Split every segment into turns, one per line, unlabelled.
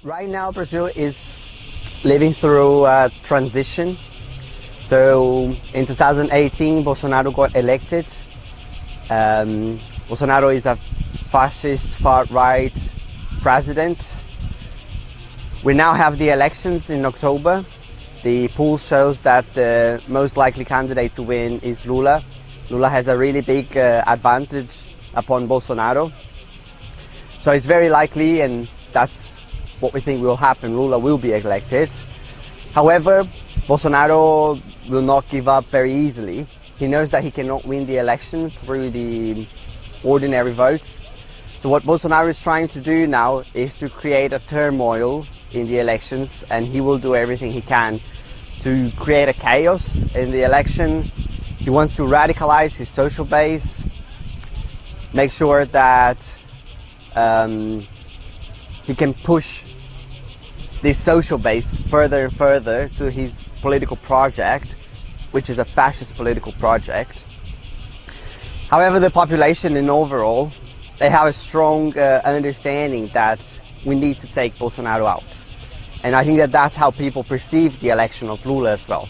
Right now, Brazil is living through a transition. So in 2018, Bolsonaro got elected. Bolsonaro is a fascist, far-right president. We now have the elections in October. The poll shows that the most likely candidate to win is Lula. Lula has a really big advantage upon Bolsonaro. So it's very likely, and that's what we think will happen, Lula will be elected. However, Bolsonaro will not give up very easily. He knows that he cannot win the election through the ordinary votes. So what Bolsonaro is trying to do now is to create a turmoil in the elections, and he will do everything he can to create a chaos in the election. He wants to radicalize his social base, make sure that he can push this social base further and further to his political project, which is a fascist political project. However, the population in overall, they have a strong understanding that we need to take Bolsonaro out. And I think that that's how people perceive the election of Lula as well,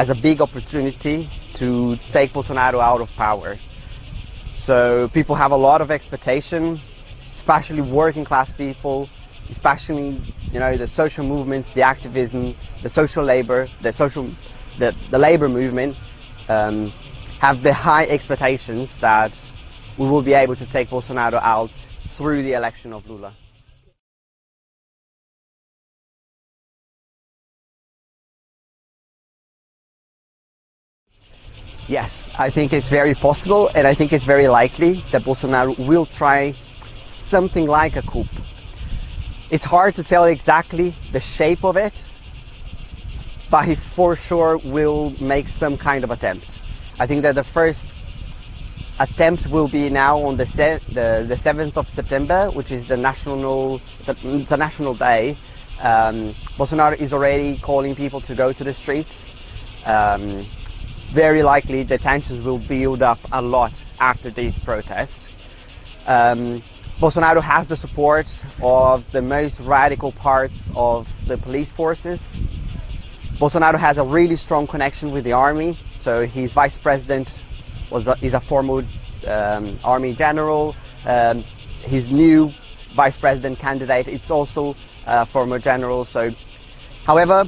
as a big opportunity to take Bolsonaro out of power. So people have a lot of expectation, especially working class people, especially the social movements, the activism, the social labor, the labor movement have the high expectations that we will be able to take Bolsonaro out through the election of Lula. Yes, I think it's very possible, and I think it's very likely that Bolsonaro will try something like a coup. It's hard to tell exactly the shape of it, but he for sure will make some kind of attempt. I think that the first attempt will be now on the 7th of September, which is the national day. Bolsonaro is already calling people to go to the streets. Very likely the tensions will build up a lot after these protests. Bolsonaro has the support of the most radical parts of the police forces. Bolsonaro has a really strong connection with the army, so his vice president is a former army general. His new vice president candidate is also a former general. So, however,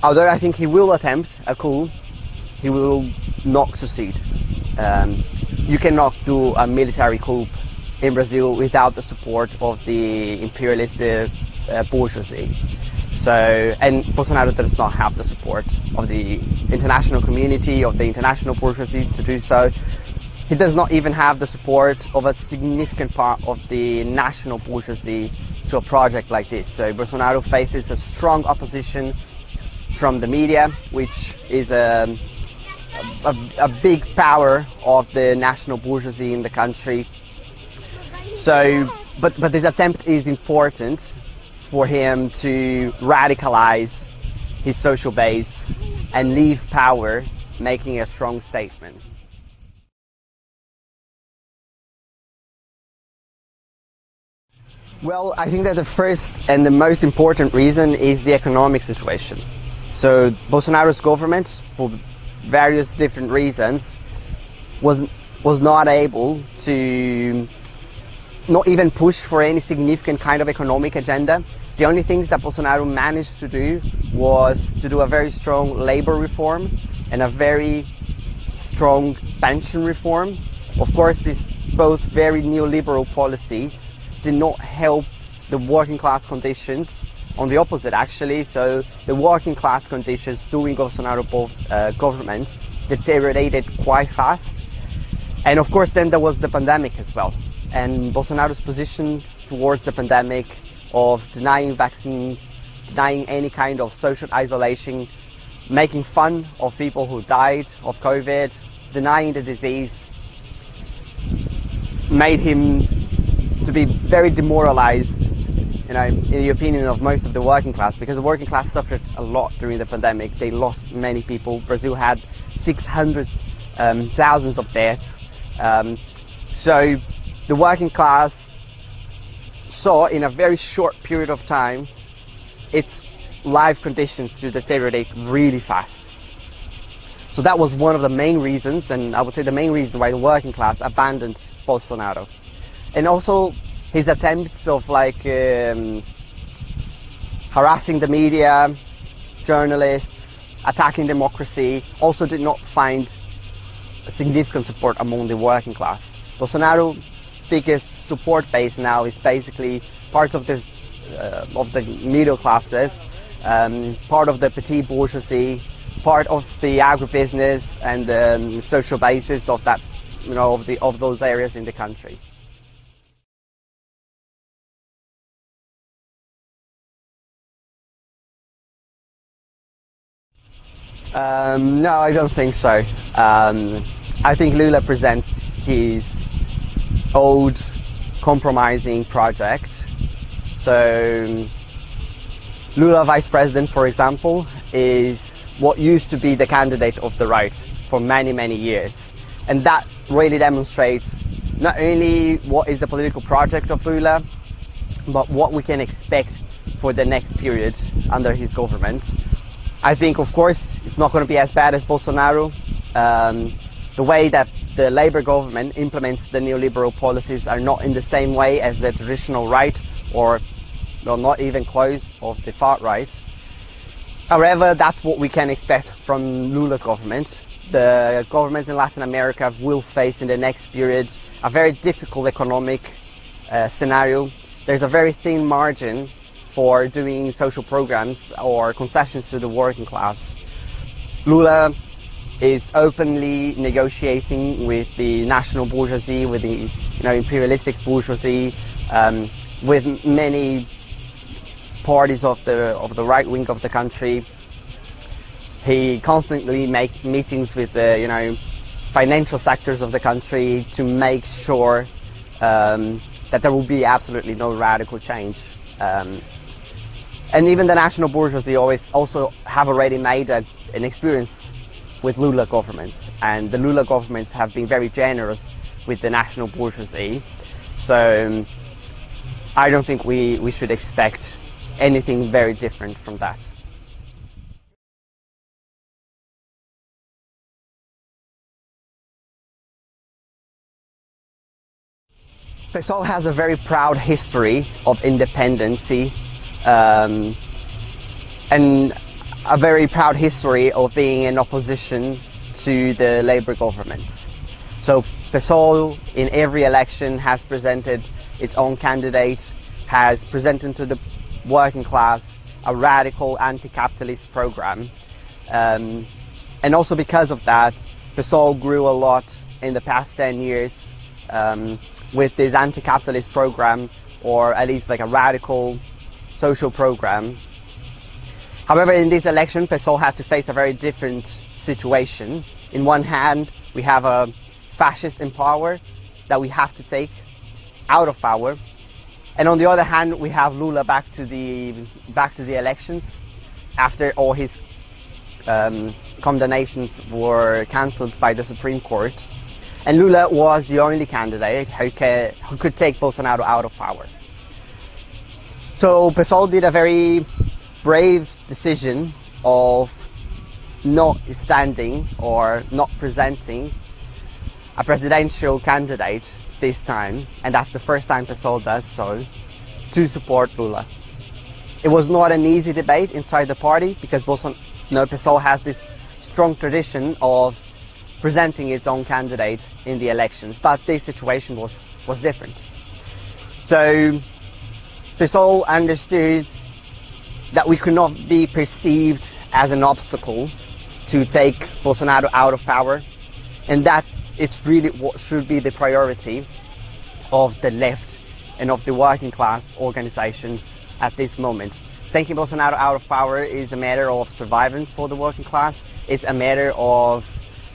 although I think he will attempt a coup, he will not succeed. You cannot do a military coup in Brazil without the support of the imperialist bourgeoisie. So, and Bolsonaro does not have the support of the international community, of the international bourgeoisie to do so. He does not even have the support of a significant part of the national bourgeoisie to a project like this. So Bolsonaro faces a strong opposition from the media, which is a big power of the national bourgeoisie in the country. So, but this attempt is important for him to radicalize his social base and leave power, making a strong statement. Well, I think that the first and the most important reason is the economic situation. So Bolsonaro's government, for various different reasons, was not able to not even push for any significant kind of economic agenda. The only things that Bolsonaro managed to do was to do a very strong labor reform and a very strong pension reform. Of course, these both very neoliberal policies did not help the working class conditions. On the opposite, actually. So the working class conditions during Bolsonaro government deteriorated quite fast. And of course, then there was the pandemic as well. And Bolsonaro's position towards the pandemic of denying vaccines, denying any kind of social isolation, making fun of people who died of COVID, denying the disease, made him to be very demoralized, in the opinion of most of the working class, because the working class suffered a lot during the pandemic. They lost many people. Brazil had 600,000 of deaths. So the working class saw in a very short period of time its life conditions to deteriorate really fast. So that was one of the main reasons, and I would say the main reason why the working class abandoned Bolsonaro. And also his attempts of harassing the media, journalists, attacking democracy also did not find significant support among the working class. Bolsonaro's biggest support base now is basically part of the middle classes, part of the petite bourgeoisie, part of the agribusiness and the social basis of that, of those areas in the country. No, I don't think so. I think Lula presents his old compromising project. So Lula Vice President, for example, is what used to be the candidate of the right for many, many years. And that really demonstrates not only what is the political project of Lula, but what we can expect for the next period under his government. I think, of course, it's not going to be as bad as Bolsonaro. The way that the Labour government implements the neoliberal policies are not in the same way as the traditional right, or not even close, of the far right. However, that's what we can expect from Lula's government. The government in Latin America will face in the next period a very difficult economic scenario. There's a very thin margin for doing social programs or concessions to the working class. Lula is openly negotiating with the national bourgeoisie, with the imperialistic bourgeoisie, with many parties of the right wing of the country. He constantly makes meetings with the financial sectors of the country to make sure that there will be absolutely no radical change. And even the national bourgeoisie also have already made an experience with Lula governments, and the Lula governments have been very generous with the national bourgeoisie. So I don't think we should expect anything very different from that. PSOL has a very proud history of independency and a very proud history of being in opposition to the Labour government. So PSOL in every election has presented its own candidate, has presented to the working class a radical anti-capitalist program. And also because of that, PSOL grew a lot in the past 10 years with this anti-capitalist program, or at least like a radical social program. However, in this election, PSOL had to face a very different situation. In one hand, we have a fascist in power that we have to take out of power, and on the other hand, we have Lula back to the elections after all his condemnations were cancelled by the Supreme Court. And Lula was the only candidate who could take Bolsonaro out of power. So PSOL did a very brave decision of not standing or not presenting a presidential candidate this time, and that's the first time PSOL does so, to support Lula. It was not an easy debate inside the party, because PSOL has this strong tradition of presenting its own candidate in the elections, but this situation was different. So PSOL understood that we could not be perceived as an obstacle to take Bolsonaro out of power, and that it's really what should be the priority of the left and of the working class organizations at this moment. Taking Bolsonaro out of power is a matter of survivance for the working class. It's a matter of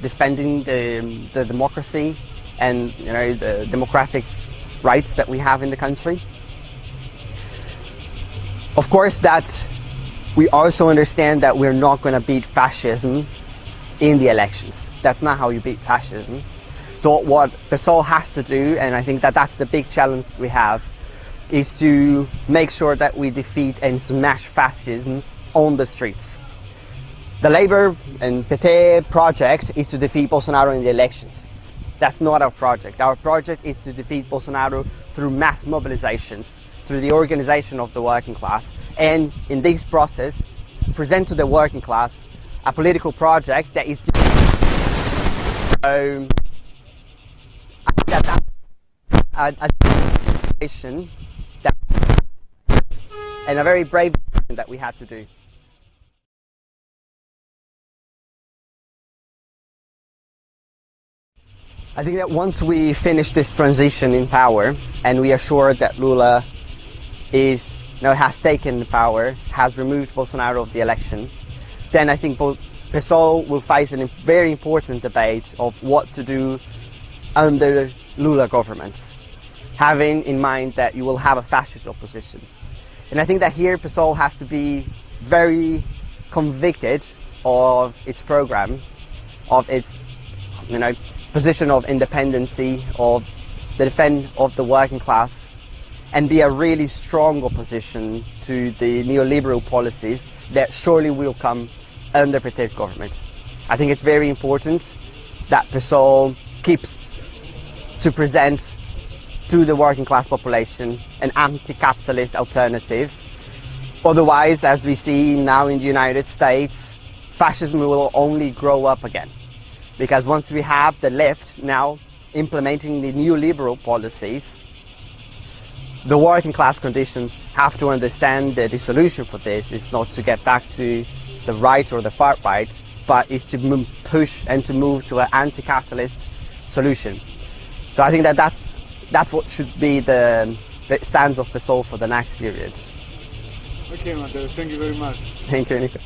defending the democracy and the democratic rights that we have in the country. Of course, that we also understand that we're not going to beat fascism in the elections. That's not how you beat fascism. So what PSOL has to do, and I think that that's the big challenge we have, is to make sure that we defeat and smash fascism on the streets. The Labour and PT project is to defeat Bolsonaro in the elections. That's not our project. Our project is to defeat Bolsonaro through mass mobilizations, through the organization of the working class, and in this process present to the working class a political project that is and a very brave that we had to do. I think that once we finish this transition in power and we are sure that Lula has taken the power, has removed Bolsonaro of the election, then I think PSOL will face a very important debate of what to do under Lula government, having in mind that you will have a fascist opposition. And I think that here PSOL has to be very convicted of its program, of its position of independency, of the defense of the working class, and be a really strong opposition to the neoliberal policies that surely will come under Pet's government. I think it's very important that PSOL keeps to present to the working class population an anti-capitalist alternative. Otherwise, as we see now in the United States, fascism will only grow up again. Because once we have the left now implementing the neoliberal policies, the working class conditions have to understand that the solution for this is not to get back to the right or the far right, but is to push and to move to an anti-capitalist solution. So I think that that's what should be the stance of PSOL for the next period.
Okay, Matteo, thank you very much.
Thank you, Nico.